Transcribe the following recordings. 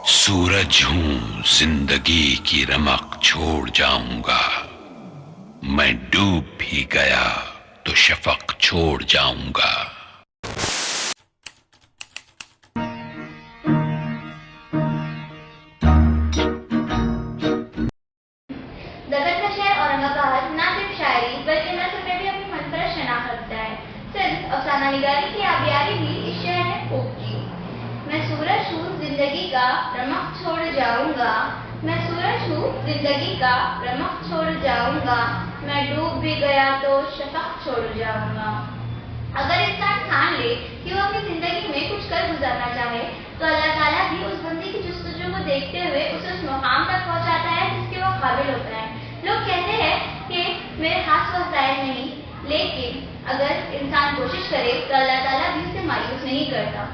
سورج ہوں زندگی کی رمق چھوڑ جاؤں گا، میں ڈوب بھی گیا تو شفق چھوڑ جاؤں گا۔ دگن کا شہر اورنگ آباد نہ صرف شاعری بلکہ نثر میں بھی اپنی منفرد شناخت رکھتا ہے۔ صرف افسانہ نگاری کی آبیاری بھی اس شہر نے خوب کی۔ میں سورج ہوں زندگی کا رمق چھوڑ جاؤں گا، میں سورج ہوں زندگی کا رمق چھوڑ جاؤں گا، میں ڈوب بھی گیا تو شفق چھوڑ جاؤں گا۔ اگر انسان ٹھان لے کہ وہ اپنی زندگی میں کچھ کر گزارنا چاہے تو اللہ تعالیٰ بھی اس بندے کی جستجو کو دیکھتے ہوئے اسے اس مقام تک پہنچاتا ہے جس کے وہ قابل ہوتا ہے۔ لوگ کہتے ہیں کہ میرے ہاتھ و وسائل نہیں، لیکن اگر انسان کوشش کرے تو اللہ تعالیٰ بھی اسے مایوس نہیں کرتا۔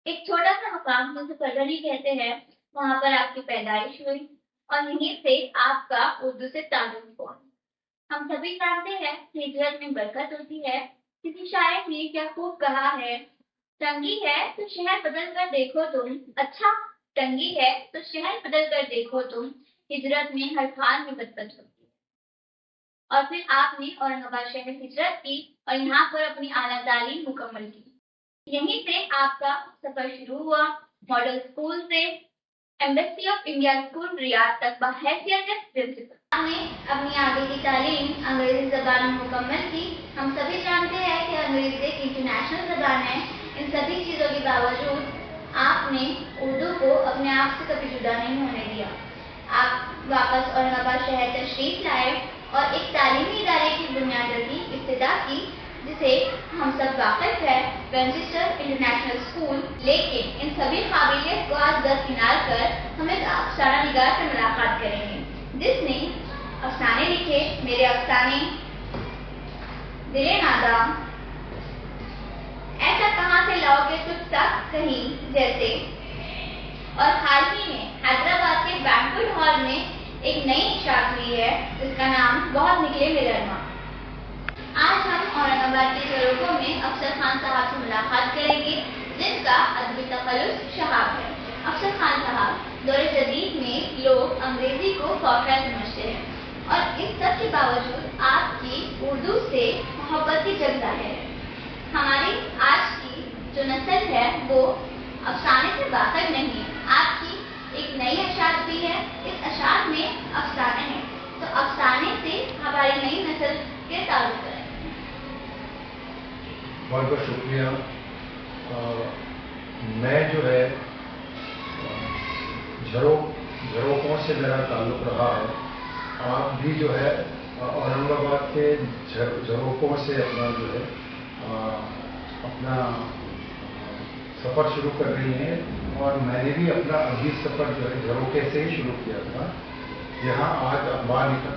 ایک چھوٹا سا مقام جسے پردھنی کہتے ہیں، وہاں پر آپ کی پیدائش ہوئی اور یہیں سے آپ کا اردو سے تعلق ہوا۔ ہم سبھی جانتے ہیں کہ ہجرت میں برکت ہوتی ہے۔ کسی شاعر نے کیا خوب کہا ہے، تنگی ہے تو شہر بدل کر دیکھو تم، اچھا تنگی ہے تو شہر بدل کر دیکھو تم، ہجرت میں ہر حال میں بدبت ہوتی ہے۔ اور پھر آپ نے اورنگ آباد شہر ہجرت کی اور یہاں پر اپنی اعلیٰ تعلیم مکمل کی۔ یہیں سے آپ کا سفر شروع ہوا، ماڈل اسکول سے ایمبیسی آف انڈیا اسکول ریاض تک بحیثیت پرنسپل۔ آپ نے اپنی آگے کی تعلیم انگریزی زبان میں مکمل کی۔ ہم سبھی جانتے ہیں کہ انگریزی ایک انٹرنیشنل زبان ہے۔ ان سبھی چیزوں کے باوجود آپ نے اردو کو اپنے آپ سے کبھی جدا نہیں ہونے دیا۔ آپ واپس اورنگ آباد شہر تشریف لائے اور ایک تعلیمی ادارے کی بنیاد رکھی، ابتدا کی، جسے ہم سب واقف ہیں، وینچسٹر انٹرنیشنل اسکول۔ لیکن ان سبھی قابلیت کو آج درکنار کر ہم ایک افسانہ نگار سے ملاقات کریں گے جس نے افسانے لکھے، میرے افسانے، دل نادا، ایسا کہاں سے لاؤ گے تجھ تک کہیں جیسے، اور حال ہی میں حیدرآباد کے بینکوٹ ہال میں ایک نئی اشاعت ہوئی ہے جس کا نام بہت نکلے ملرما۔ آج ہم اورنگ آباد کے جھروکوں میں افسر خان صاحب سے ملاقات کریں گے جن کا ادبی تخلص شہاب ہے۔ افسر خان صاحب، دور جدید میں لوگ انگریزی کو فوقیہ سمجھتے ہیں اور اس سب کے باوجود آپ کی اردو سے محبت کی جنگ ظاہر ہے۔ ہماری آج کی جو نسل ہے وہ افسانے سے واقف نہیں ہے۔ آپ کی ایک نئی اشاعت بھی ہے، اس اشاعت میں افسانے ہیں، تو افسانے سے ہماری نئی نسل کے تعلق ہے۔ بہت بہت شکریہ۔ میں جو ہے جھروکوں سے میرا تعلق رہا ہے۔ آپ بھی جو ہے اورنگ آباد کے جھروکوں سے اپنا جو ہے اپنا سفر شروع کر رہی ہیں، اور میں نے بھی اپنا ابھی سفر جو ہے جھروکے سے ہی شروع کیا تھا۔ یہاں آج اخبار نکل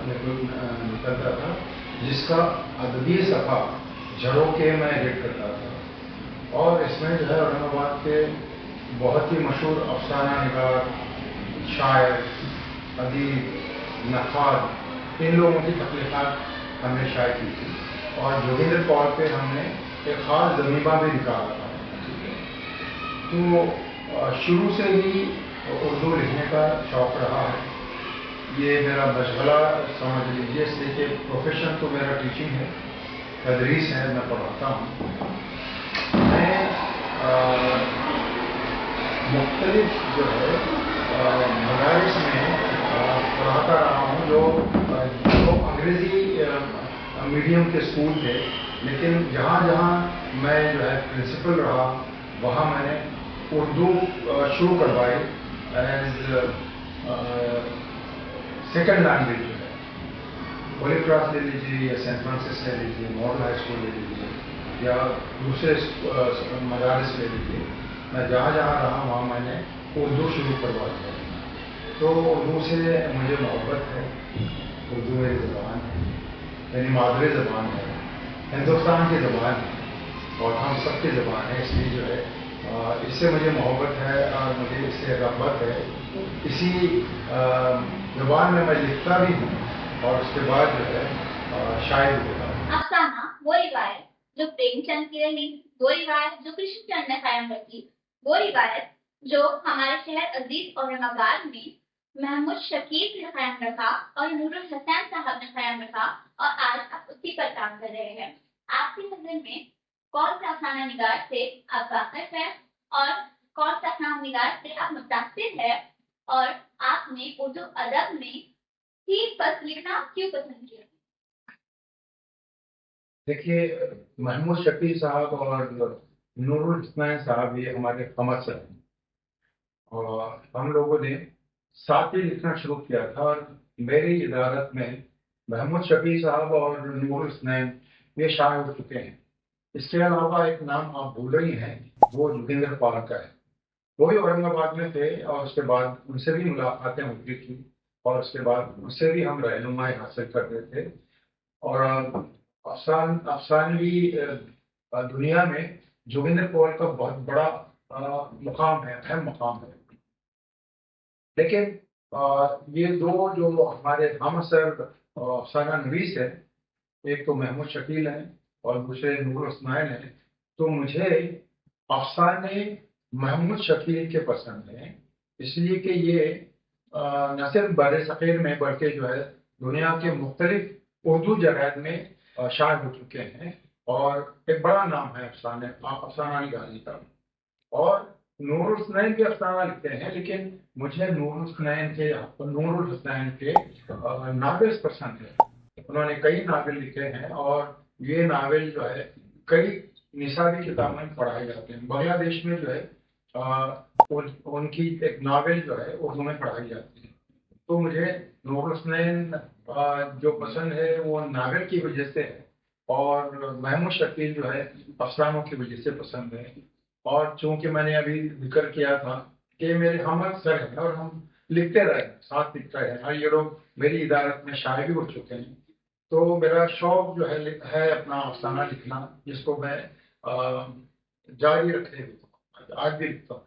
رہا تھا جس کا ادبی صفحہ جھروکے میں ایڈٹ کرتا تھا، اور اس میں جو ہے اورنگ آباد کے بہت ہی مشہور افسانہ نگار، شاعر، ادیب، نقاد، ان لوگوں کی تخلیقات ہم نے شائع کی تھی، اور جوگندر پال پہ ہم نے ایک خاص ضمیمہ بھی نکالا تھا۔ تو شروع سے ہی اردو لکھنے کا شوق رہا ہے، یہ میرا مشغلہ سمجھ لیجیے، اس لیے کہ پروفیشن تو میرا ٹیچنگ ہے، تدریس ہے، میں پڑھاتا ہوں۔ میں مختلف جو ہے مدارس میں پڑھاتا رہا ہوں جو انگریزی میڈیم کے اسکول تھے، لیکن جہاں جہاں میں جو ہے پرنسپل رہا وہاں میں نے اردو شروع کروائی ایز سیکنڈ لینگویج جو ہے۔ ہولی کراس لے لیجیے یا سینٹ فرانسس لے لیجیے، ماڈل ہائی اسکول لے لیجیے یا دوسرے مدارس لے لیجیے، میں جہاں جہاں رہا وہاں میں نے اردو شروع کروا دیا۔ تو اردو سے مجھے محبت ہے، اردو میری زبان ہے، میری مادری زبان ہے، ہندوستان کی زبان ہے اور ہم سب کی زبان ہے، اس لیے جو ہے اس سے مجھے محبت ہے اور مجھے اس سے رغبت ہے۔ اسی زبان میں لکھتا بھی ہوں اور اس کے بعد جو ہے شاعر بھی ہوتا ہوں۔ افسانہ وہ روایت جو پریم چند کی رہی، وہ روایت جو کرشن چند نے قائم رکھی، وہ روایت जो हमारे शहर अजीज औरंगाबाद में महमूद शकील ने कायम रखा और नूरुल हसन साहब ने कायम रखा, और आज आप उसी पर काम कर रहे हैं। आपकी नजर में कौन सा अफसाना निगार से आप वाकिफ हैं और कौन सा अफसाना निगार से आप मुतासिर है, और आपने उर्दू अदब में 3 फस्ल लिखना क्यों पसंद किया? देखिए, महमूद शकील साहब और नूरुल हसनैन साहब ये हमारे कमर हैं, और हम लोगों ने साथ ही लिखना शुरू किया था। और मेरी इदारत में महमूद शकील साहब और नूरुल हसनैन ये शामिल हो चुके हैं। इसके अलावा एक नाम आप भूल रही हैं, वो जोगिंदर पाल का है। वो भी औरंगाबाद में थे, और उसके बाद उनसे भी मुलाकातें होती थी, और उसके बाद उनसे भी हम रहनुमाई हासिल करते थे। और अफसानवी दुनिया में जोगिंदर पाल का बहुत बड़ा मुकाम है, अहम मुकाम है। लेकिन ये दो जो हमारे हमअसर अफसाना नवीस है, एक तो महमूद शकील हैं और दूसरे नूरुल हसनैन हैं, तो मुझे अफसाने महमूद शकील के पसंद हैं, इसलिए कि ये न सिर्फ बर सग़ीर में बल्कि जो है दुनिया के मुख्तलिफ उर्दू जरायद में शाये हो चुके हैं, और एक बड़ा नाम है अफसाना निगारी का। और नूरुल हसनैन भी अफसाना लिखते हैं, लेकिन मुझे नूरुल हसनैन के नावल्स पसंद है। उन्होंने कई नावल लिखे हैं, और ये नावल जो है कई निसाबी किताबों में पढ़ाए जाते हैं। बांग्लादेश में जो है उनकी एक नावल जो है उर्दू में पढ़ाई जाती है। तो मुझे नूरुल हसनैन जो पसंद है वो नावल की वजह से है, और महमूद शकील जो है अफसानों की वजह से पसंद है। और चूंकि मैंने अभी जिक्र किया था कि मेरे हमअसर हैं और हम लिखते रहे, साथ लिखते रहे, और ये लोग मेरी इदारत में शाये भी हो चुके हैं, तो मेरा शौक जो है अपना अफसाना लिखना, जिसको मैं जारी रखे हुए आज भी लिखता हूँ।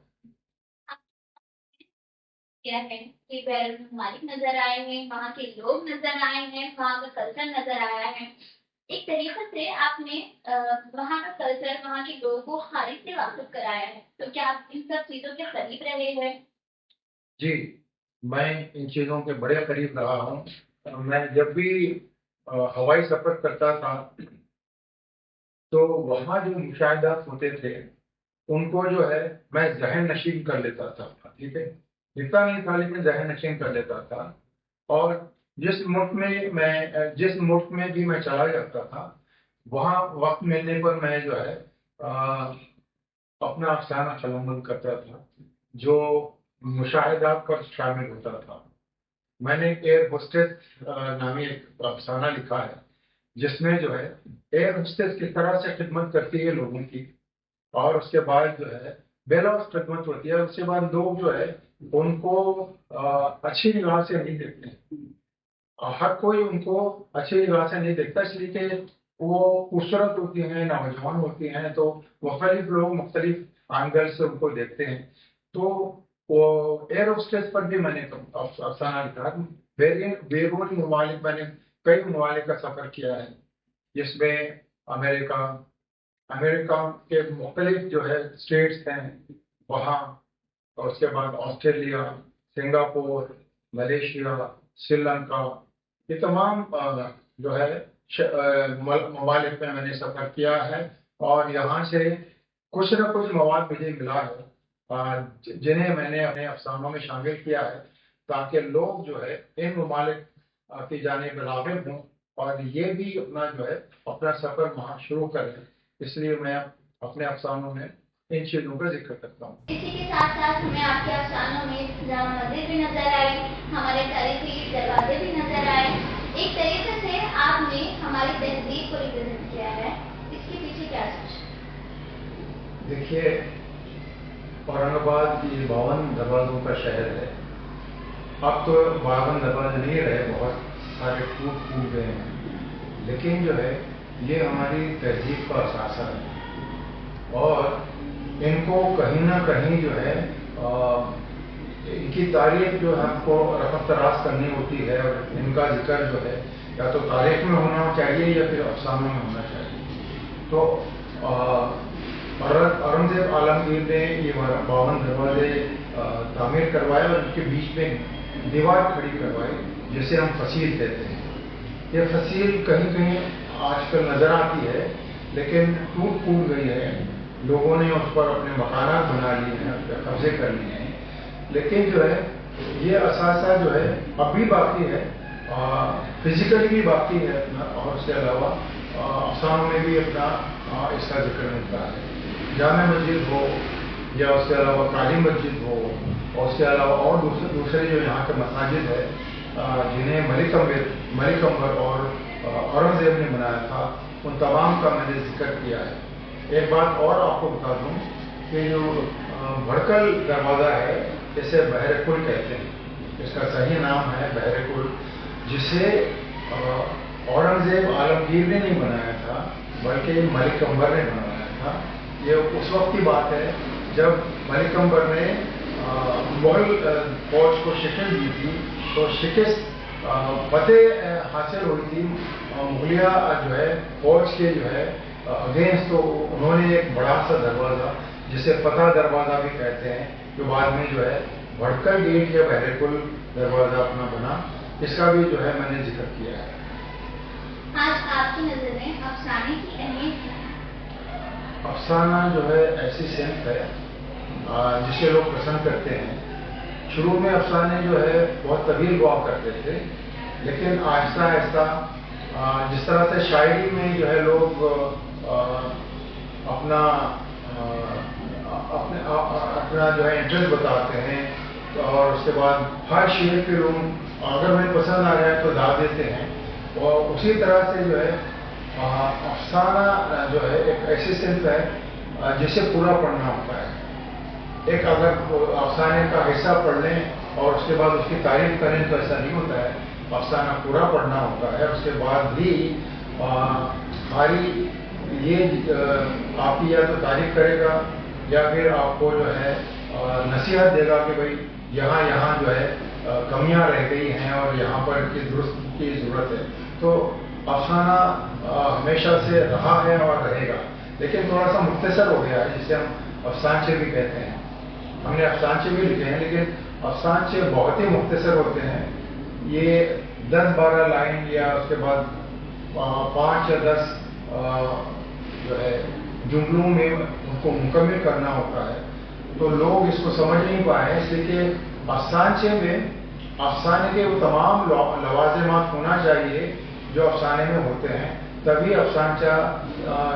क्या है कि बैरून ममालिक नजर आए हैं, वहाँ के लोग नजर आए हैं, वहाँ का कल्चर नजर आया है। एक तरीके से आपने वहाँ का कल्चर, वहाँ के लोगों को खारिज से वाकिफ कराया है। तो क्या आप इन सब चीजों के करीब रहे हैं? जी, मैं इन चीज़ों के बड़े करीब रहा हूँ। मैं जब भी हवाई सफ़र करता था, तो वहाँ जो मुशाहिदात होते थे उनको जो है मैं ज़हन नशीन कर लेता था। ठीक है, लिखता नहीं था लेकिन ज़हन नशीन कर लेता था। और जिस मुल्क में भी मैं चला जाता था, वहाँ वक्त मिलने पर मैं जो है अपना अफसाना कलमबंद करता था, जो मुशाहिदात पर शामिल होता था। मैंने एयर होस्टेस नामी एक अफसाना लिखा है, जिसमें जो है एयर होस्टेस किस तरह से खिदमत करती है लोगों की, और उसके बाद जो है बेलौस खिदमत होती है। उसके बाद लोग जो है उनको अच्छी निगाह से नहीं देखते, हर कोई उनको अच्छी निगाह से नहीं देखता, इसलिए कि वो खूबसूरत होती हैं, नौजवान होती हैं, तो मुख्तलिफ लोग मुख्तलिफ एंगल से उनको देखते हैं। तो वो एयर होस्टेस पर भी मैंने अफसाना लिखा। बैरून ममालिक मैंने कई ममालिक का सफ़र किया है, जिसमें अमेरिका के मुख्तलिफ जो है स्टेट्स हैं वहाँ, और उसके बाद ऑस्ट्रेलिया, सिंगापुर, मलेशिया, श्रीलंका, ये तमाम जो है ममालिक में मैंने सफ़र किया है। और यहाँ से कुछ न कुछ मवाद मुझे मिला है जिन्हें मैंने अपने अफसानों में शामिल किया है, ताकि लोग जो है इन ममालिक की जानिब राग़िब हों और ये भी अपना जो है अपना सफ़र वहाँ शुरू करें। इसलिए मैं अपने अफसानों में इन चीज़ों का जिक्र करता हूँ। इसी के साथ साथ हमें आपके अफसानों में जामा मस्जिद भी नजर आई, हमारे तारीखी दरवाजे भी नजर आए। एक तरीके से आपने हमारी तहजीब को रिप्रेजेंट किया है, इसके पीछे क्या सोच? देखिए, औरंगाबाद ये 52 दरवाज़ों का शहर है। अब तो 52 दरवाजे नहीं रहे, बहुत सारे टूट गए हैं, लेकिन जो है ये हमारी तहजीब का असासा है, और इनको कहीं ना कहीं जो है इनकी तारीख जो है हमको रफ़्त तराश करनी होती है, और इनका जिक्र जो है या तो तारीख में होना चाहिए या फिर अफसानों में होना चाहिए। तो और औरंगजेब आलमगीर ने ये 52 दरवाजे तामीर करवाए और उनके बीच में दीवार खड़ी करवाई, जिसे हम फसील कहते हैं। ये फसील कहीं कहीं आजकल नजर आती है, लेकिन टूट फूट गई है, लोगों ने उस पर अपने मकानात बना लिए हैं, कब्जे कर लिए हैं। लेकिन जो है ये असासा जो है अब भी बाकी है, फिजिकली भी बाकी है अपना, और उसके अलावा अफसानों में भी अपना इसका जिक्र मिलता है। जामे मस्जिद हो या उसके अलावा काली मस्जिद हो, और उसके अलावा और दूसरे जो यहाँ के मसाजिद है जिन्हें मलिक अम्बर और औरंगजेब ने बनाया था, उन तमाम का मैंने जिक्र किया है। एक बात और आपको बता दूं कि जो भड़कल दरवाज़ा है, इसे बहर-ए-कुल कहते हैं, इसका सही नाम है बहर-ए-कुल, जिसे औरंगजेब आलमगीर ने नहीं बनाया था, बल्कि मलिक अम्बर ने बनाया था। ये उस वक्त की बात है जब मलिक अम्बर ने मुगल फौज को शिकस्त दी थी, तो शिकस्त फतेह हासिल हुई थी मुगलिया जो है फौज के जो है अगेंस्ट, तो उन्होंने एक बड़ा सा दरवाज़ा, जिसे फतह दरवाज़ा भी कहते हैं, जो बाद में जो है भड़कल गेट या बहर-ए-कुल दरवाज़ा अपना बना, इसका भी जो है मैंने जिक्र किया है। आज आपकी नज़र में अफसाने की अहमियत क्या है? अफसाना जो है ऐसी सिंफ है जिसे लोग पसंद करते हैं। शुरू में अफसाने जो है बहुत तवील हुआ करते थे, लेकिन आहिस्ता आहिस्ता जिस तरह से शायरी में जो है लोग अपना जो है इंटरेस्ट बताते हैं, और उसके बाद हर शेर के लोग अगर उन्हें पसंद आ जाए तो गा देते हैं, और उसी तरह से जो है अफसाना जो है एक ऐसी सिंफ है जिसे पूरा पढ़ना होता है। एक अगर अफसाने का हिस्सा पढ़ लें और उसके बाद उसकी तारीफ करें तो ऐसा नहीं होता है, अफसाना पूरा पढ़ना होता है। उसके बाद भी हमारी ये आपकी या तो तारीफ करेगा या फिर आपको जो है नसीहत देगा कि भाई यहाँ जो है कमियां रह गई हैं और यहाँ पर की दुरुस्त की ज़रूरत है। तो अफसाना हमेशा से रहा है और रहेगा, लेकिन थोड़ा सा मुख्तसर हो गया है, जिसे हम अफसानचे भी कहते हैं। हमने अफसानचे भी लिखे हैं, लेकिन अफसानचे बहुत ही मुख्तसर होते हैं। ये 10-12 लाइन या उसके बाद 5 या 10 जो है जुमलों में उनको मुकम्मल करना होता है, तो लोग इसको समझ नहीं पाए, इसलिए अफसानचे में अफसाने के वो तमाम लवाज़िमात होना चाहिए जो अफसाने में होते हैं, तभी अफसानचा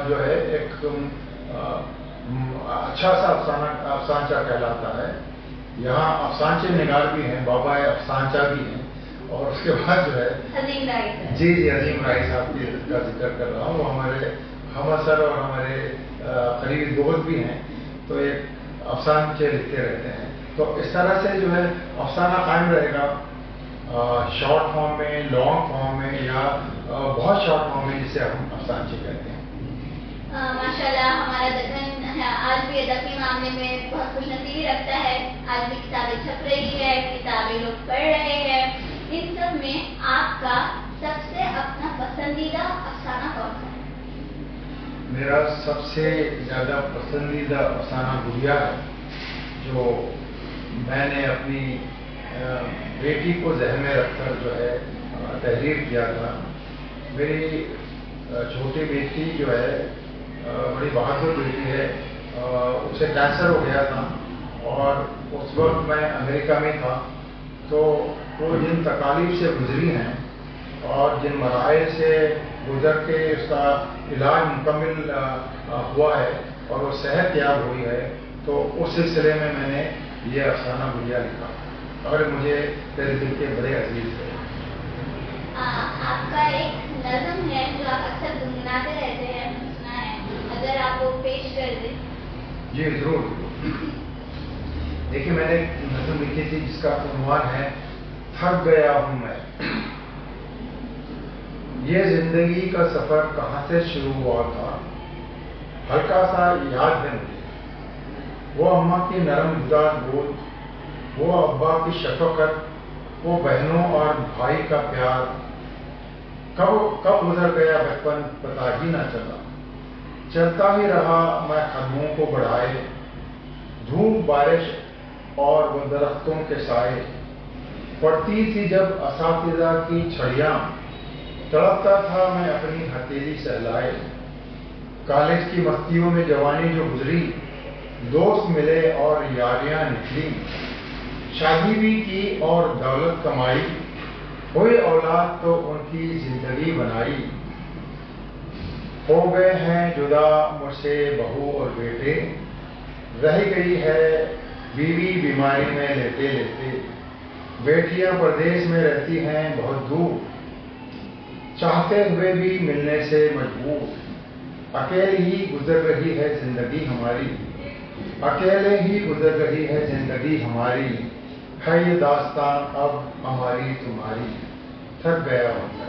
जो है एक अच्छा सा अफसानचा कहलाता है। यहाँ अफसानचे निगार भी हैं, बाबा अफसानचा भी हैं, और उसके बाद जो है अजीम राय सर। जी अजीम राय साहब का जिक्र कर रहा हूँ, वो हमारे हमअसर और हमारे करीबी दोस्त भी हैं, तो एक अफसानचे लिखते रहते हैं। तो इस तरह से जो है अफसाना कायम रहेगा, शॉर्ट फॉर्म में, लॉन्ग फॉर्म में, या बहुत शॉर्ट फॉर्म में, जिसे हम अफसानचे कहते हैं। माशाल्लाह हमारा दक्कन आज भी अदब के मामले में बहुत खुशनसीबी रखता है। आज भी किताबें छप रही है, किताबें लोग पढ़ रहे हैं। इन सब में आपका सबसे अपना पसंदीदा अफसाना कौन सा है? मेरा सबसे ज़्यादा पसंदीदा अफसाना गुड़िया है, जो मैंने अपनी बेटी को ज़हन में रखकर जो है तहरीर किया था। मेरी छोटी बेटी जो है बड़ी बहादुर बेटी है, उसे कैंसर हो गया था, और उस वक्त मैं अमेरिका में था। तो वो जिन तकालीफ से गुजरी हैं और जिन मराइल से गुजर के उसका इलाज मुकम्मल हुआ है और वो सेहत याब हुई है, तो उस सिलसिले में मैंने ये अफसाना गुड़िया लिखा, और मुझे तेरे दिल के बड़े अजीज है। आपका एक नज़म है जो आप अक्सर गुनगुनाते रहते हैं, सुना है, अगर आप वो पेश कर दें। जी जरूर। देखिए, मैंने एक नज़म लिखी थी जिसका उन्वान है थक गया हूँ मैं। ये जिंदगी का सफर कहाँ से शुरू हुआ था, हल्का सा याद है मुझे। वो अम्मा की नरम गुदार गोद, वो अब्बा की शफकत, वो बहनों और भाई का प्यार, कब गुजर गया बचपन पता ही ना चला। चलता ही रहा मैं कदमों को बढ़ाए, धूप बारिश और वो दरख्तों के साए, पड़ती थी जब असातिज़ा की छड़ियाँ, तड़पता था मैं अपनी हथेली सहलाए। कॉलेज की मस्तियों में जवानी जो गुजरी, दोस्त मिले और यारियां निकली, शादी भी की और दौलत कमाई, हुई औलाद तो उनकी जिंदगी बनाई। हो गए हैं जुदा मुझसे बहू और बेटे, रह गई है बीवी बीमारी में लेटे लेटे, बेटियां परदेश में रहती हैं बहुत दूर, चाहते हुए भी मिलने से मजबूर, अकेले ही गुजर रही है जिंदगी हमारी, अकेले ही गुजर रही है जिंदगी हमारी, है ये दास्तान अब हमारी तुम्हारी, थक गया बंदा।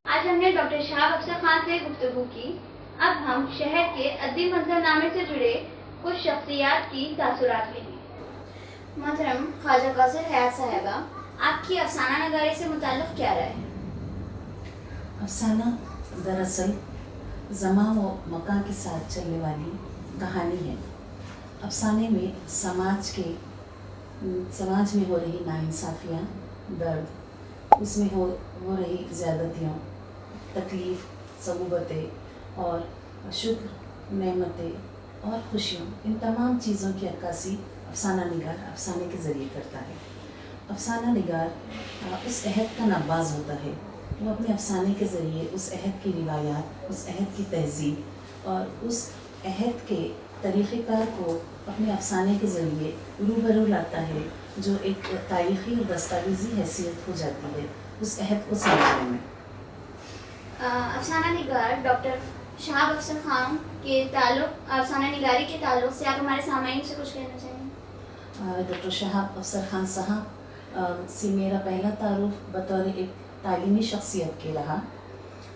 आज हमने डॉक्टर शहाब अफसर खान से गुफ्तगू की। अब हम शहर के अद्दी मंजरनामे से जुड़े कुछ शख्सियात की तासुरात लेंगे। मोहतरम ख्वाजा कासिर हयात साहिबा, आपकी अफसाना नगारी से मुताल्लिक़ क्या राय है? अफसाना दरअसल ज़मान व मकान के साथ चलने वाली कहानी है। अफसाने में समाज में हो रही नाइंसाफ़ियाँ, दर्द, उसमें हो रही ज़्यादतियों, तकलीफ़, सऊबतें और शुक्र, नेमतें और खुशियों, इन तमाम चीज़ों की अक्कासी अफसाना निगार अफसाने के ज़रिए करता है। अफसाना निगार उस अहद का नब्बाज़ होता है। वो अपने अफसाने के ज़रिए उस अहद की रिवायात, उस अहद की तहज़ीब और उस अहद के तरीक़ेकार को अपने अफसाने के ज़रिए रूबरू लाता है, जो एक तारीख़ी और दस्तावेज़ी हैसियत हो जाती है उस अहद को समझने में। अफसाना निगार डॉक्टर शहाब अफसर खान के ताल्लुक़, अफसाना निगारी के ताल्लुक़ से आप हमारे सामाईन से कुछ कहना चाहेंगे? डॉक्टर शहाब अफसर खान साहब से मेरा पहला तारुफ़ बतौर एक तालीमी शख्सियत के रहा।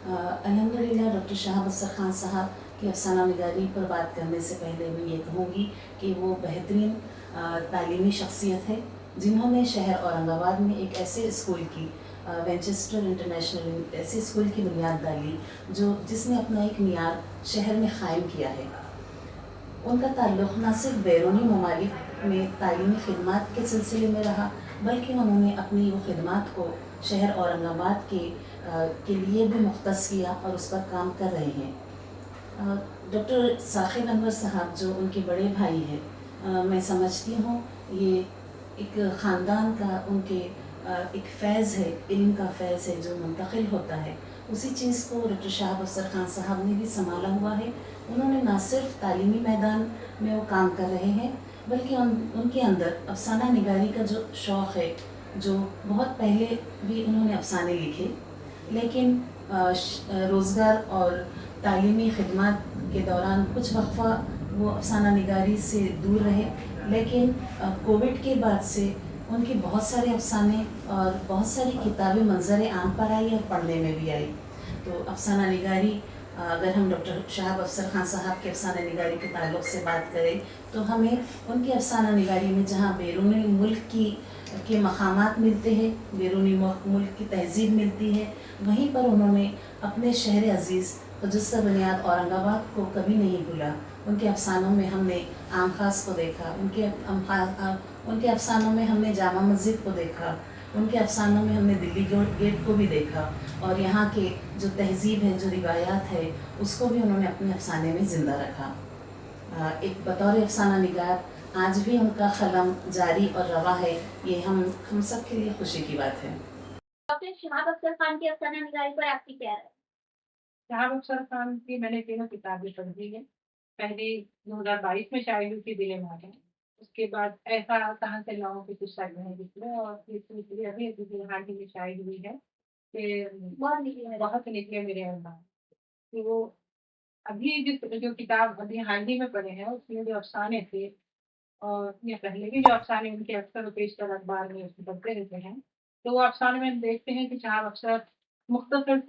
अल्हम्दुलिल्लाह डॉक्टर शहाब अफसर खान साहब की अफसाना निगारी पर बात करने से पहले मैं ये कहूँगी कि वो बेहतरीन तालीमी शख्सियत है, जिन्होंने शहर औरंगाबाद में एक ऐसे स्कूल की वेंचेस्टर इंटरनेशनल ऐसे स्कूल की बुनियाद डाली जिसने अपना एक मियार शहर में क़ायम किया है। उनका ताल्लुक़ न सिर्फ बैरूनी ममालिक में तालीमी खिदमात के सिलसिले में रहा, बल्कि उन्होंने अपनी वो खिदमात को शहर औरंगाबाद के लिए भी मुख्तस किया और उस पर काम कर रहे हैं। डॉक्टर साखिब अनवर साहब जो उनके बड़े भाई हैं, मैं समझती हूँ ये एक ख़ानदान का उनके एक फ़ैज़ है, इल्म का फ़ैज़ है जो मुंतकिल होता है। उसी चीज़ को डॉक्टर शहाब अफसर खान साहब ने भी संभाला हुआ है। उन्होंने न सिर्फ तालीमी मैदान में वो काम कर रहे हैं, बल्कि उनके अंदर अफसाना निगारी का जो शौक़ है, जो बहुत पहले भी उन्होंने अफसाने लिखे, लेकिन रोज़गार और तालीमी खिदमत के दौरान कुछ वक्फ़ा वो अफसाना निगारी से दूर रहे, लेकिन कोविड के बाद से उनके बहुत सारे अफसाने और बहुत सारी किताबें मंजर आम पर आई और पढ़ने में भी आई। तो अफसाना निगारी, अगर हम डॉक्टर शहाब अफसर खान साहब के अफसाना निगारी के ताल्लुक़ से बात करें तो हमें उनकी अफसाना निगारी में जहाँ बैरूनी मुल्क के मकामात मिलते हैं, बैरूनी मुल्क की तहज़ीब मिलती है, वहीं पर उन्होंने अपने शहर अज़ीज़ खुजस्ता बुनियाद औरंगाबाद को कभी नहीं भूला। उनके अफसानों में हमने आम खास को देखा, उनके अफसानों में हमने जामा मस्जिद को देखा, उनके अफसानों में हमने दिल्ली गेट को भी देखा, और यहाँ के जो तहज़ीब है, जो रिवायात है, उसको भी उन्होंने अपने अफसाने में ज़िंदा रखा। एक बतौर अफसाना निगार आज भी उनका कलम जारी और रवा है, ये हम सब के लिए खुशी की बात है। डॉक्टर शहाब अफसर खान की अफसाना निगारी पर आपकी क्या राय? शहाब अफसर खान की मैंने तीनों किताबें पढ़ी है। पहली 2022 में शायद हुई थी दिल मांगे, उसके बाद ऐसा कहाँ से लाऊं कि कुछ शायद नहीं निकले, और तीसरी अभी हाल ही में शायद हुई है कि बहुत निकले मेरे अल्लाह। तो वो अभी जो किताब अभी हाल ही में पढ़े हैं उसमें जो अफसाने थे, और ये पहले भी जो अफसाने उनके अक्सर पेशतर अखबार में उसमें पढ़ते रहते हैं, तो वो अफसाने में हम देखते हैं कि शहाब अफसर मुख्तसर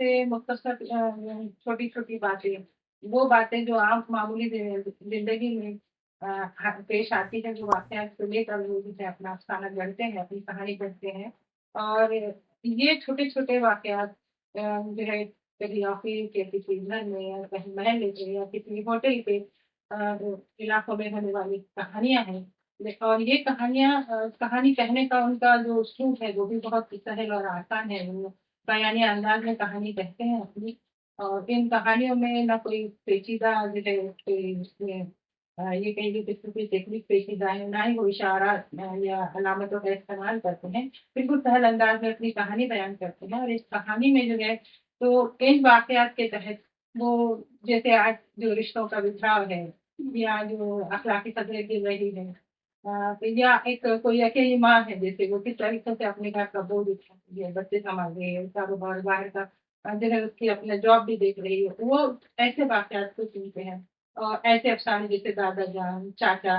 छोटी छोटी बातें, वो बातें जो आम मामूली जिंदगी में पेश आती है, जो वाक़यात को लेकर वो जो है अपना अफसाना गढ़ते हैं, अपनी कहानी गढ़ते हैं। और ये छोटे छोटे वाक़यात जो है कहीं ऑफिस या किसी घर में या कहीं महल पे या किसी होटल पे इलाकों में होने वाली कहानियां हैं। और ये कहानी कहने का उनका जो उस्लूब है वो भी बहुत सहल और आसान है। वो बयानी अंदाज में कहानी कहते हैं अपनी। और इन कहानियों में ना कोई पेचीदा जो है कोई इसमें ये कहिए कि कोई टेक्निक पेचीदा है, ना ही वो इशारा या अलामतों का इस्तेमाल करते हैं। बिल्कुल सहल अंदाज में अपनी कहानी बयान करते हैं। और इस कहानी में जो है तो इन वाक़यात के तहत वो जैसे आज जो रिश्तों का बिखराव है या जो अखलाकी कदरें गिर रही है, या एक कोई अकेली माँ है जैसे वो किस तरीके से अपने घर का बोझ उठाती है, बच्चे संभाल रही है, कारोबार बाहर का जो है उसकी अपना जॉब भी देख रही है, वो ऐसे वाक़यात को सुनते हैं। और ऐसे अफ़साने जैसे दादा जान, चाचा,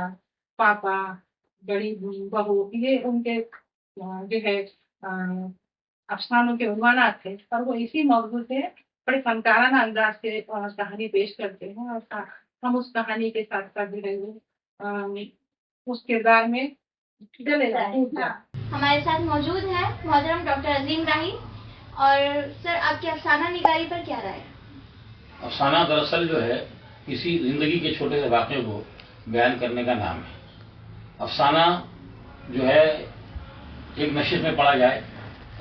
पापा, बड़ी बहू, ये उनके जो है अफ़सानों के उन्वानात थे। और वो इसी मौज़ू से बड़े फ़नकाराना अंदाज़ से कहानी पेश करते हैं। और हम उस कहानी के साथ-साथ जो है वो उस किरदार में डूब जाते। हाँ, हमारे साथ मौजूद है मोहतरम डॉक्टर अजीम राही। और सर, आपकी अफसाना निगारी पर क्या राय है? अफसाना दरअसल जो है किसी जिंदगी के छोटे से वाक़े को बयान करने का नाम है। अफसाना जो है एक नशिश में पढ़ा जाए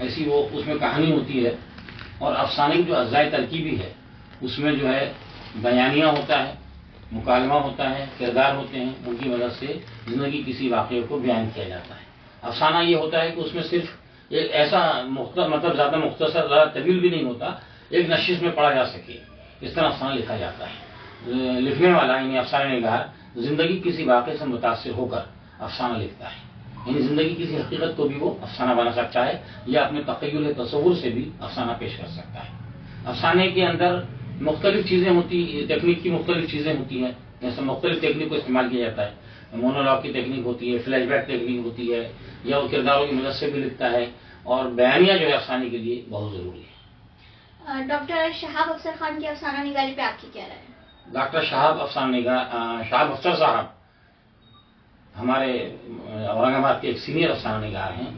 ऐसी वो उसमें कहानी होती है। और अफसाने की जो अज़ाए तरकीबी है उसमें जो है बयानिया होता है, मुकालमा होता है, किरदार होते हैं, उनकी मदद से ज़िंदगी किसी वाक़े को बयान किया जाता है। अफसाना ये होता है कि उसमें सिर्फ एक ऐसा मतलब ज़्यादा मुख्तसर, ज़्यादा तवील भी नहीं होता, एक नशिश में पढ़ा जा सके, इस तरह अफसाना लिखा जाता है। लिखने वाला यानी अफसाना निगार ज़िंदगी किसी वाक़े से मुतासिर होकर अफसाना लिखता है। यानी ज़िंदगी किसी हकीकत को भी वो अफसाना बना सकता है या अपने तख़य्युल तसव्वुर से भी अफसाना पेश कर सकता है। अफसाने के अंदर मुख्तलिफ चीज़ें होती, टेक्निक की मुख्तलिफ चीज़ें होती हैं। जैसे मुख्तलिफ टेक्निक को इस्तेमाल किया जाता है। मोनोलॉग की टेक्निक होती है, फ्लैशबैक टेक्निक होती है, या वो किरदारों की मदद से भी लिखता है। और बयानिया जो है अफसाने के लिए बहुत ज़रूरी है। डॉक्टर शहाब अख्तर खान की अफसाना निगारी पे आपकी क्या राय है? डॉक्टर शहाब अख्तर साहब हमारे औरंगाबाद के एक सीनियर अफसाना निगार हैं।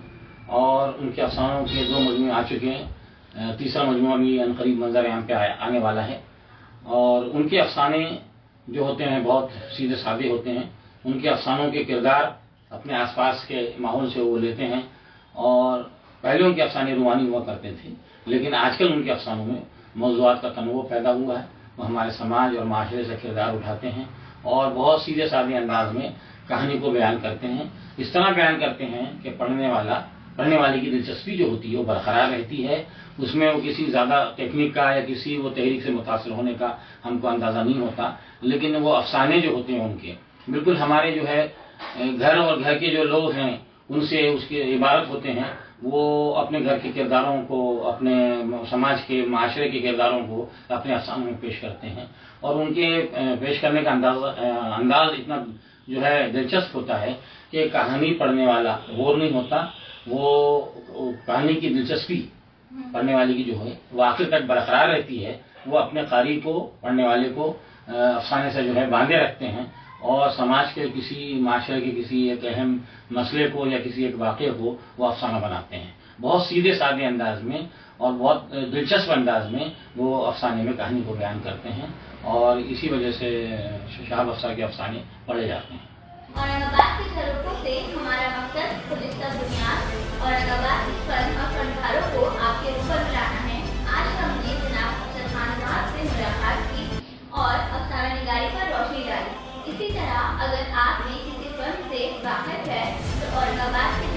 और उनके अफसानों के 2 मजमूए आ चुके हैं, तीसरा मजमूआ भी अनकरीब मंजर आम पे आने वाला है। और उनके अफसाने जो होते हैं बहुत सीधे सादे होते हैं। उनके अफसानों के किरदार अपने आसपास के माहौल से वो लेते हैं। और पहले उनके अफसाने रूहानी हुआ करते थे, लेकिन आजकल उनके अफसानों में मौज़ूआत का तनव्वुर पैदा हुआ है। वो हमारे समाज और माशरे से किरदार उठाते हैं और बहुत सीधे सादे अंदाज में कहानी को बयान करते हैं। इस तरह बयान करते हैं कि पढ़ने वाले की दिलचस्पी जो होती है वो बरकरार रहती है। उसमें वो किसी ज़्यादा टेक्निक का या किसी वो तहरीक से मुतासिर होने का हमको अंदाज़ा नहीं होता। लेकिन वो अफसाने जो होते हैं उनके बिल्कुल हमारे जो है घर और घर के जो लोग हैं उनसे उसके इबारत होते हैं। वो अपने घर के किरदारों को, अपने समाज के माशरे के किरदारों को अपने अफसानों में पेश करते हैं। और उनके पेश करने का अंदाज इतना जो है दिलचस्प होता है कि कहानी पढ़ने वाला बोर नहीं होता। वो कहानी की दिलचस्पी पढ़ने वाले की जो है वो आखिर तक बरकरार रहती है। वो अपने कारी को, पढ़ने वाले को अफसाने से जो है बांधे रखते हैं और समाज के किसी माशरे के किसी एक अहम मसले को या किसी एक वाक़े को वो अफसाना बनाते हैं। बहुत सीधे साधे अंदाज में और बहुत दिलचस्प अंदाज में वो अफसाने में कहानी को बयान करते हैं। और इसी वजह से शहाब अख्तर के अफसाने पढ़े जाते हैं। औरंगाबाद के झरोखों से हमारा मकसद खुलिस्ता बुनियाद औरंगाबाद के फन और फनकारों को आपके ऊपर लाना है। आज हमने जनाब अख्तर खान साहब से मुलाकात की और अफसाना निगारी पर रोशनी डाली। इसी तरह अगर आप भी किसी फन से वाकिफ है तो औरंगाबाद के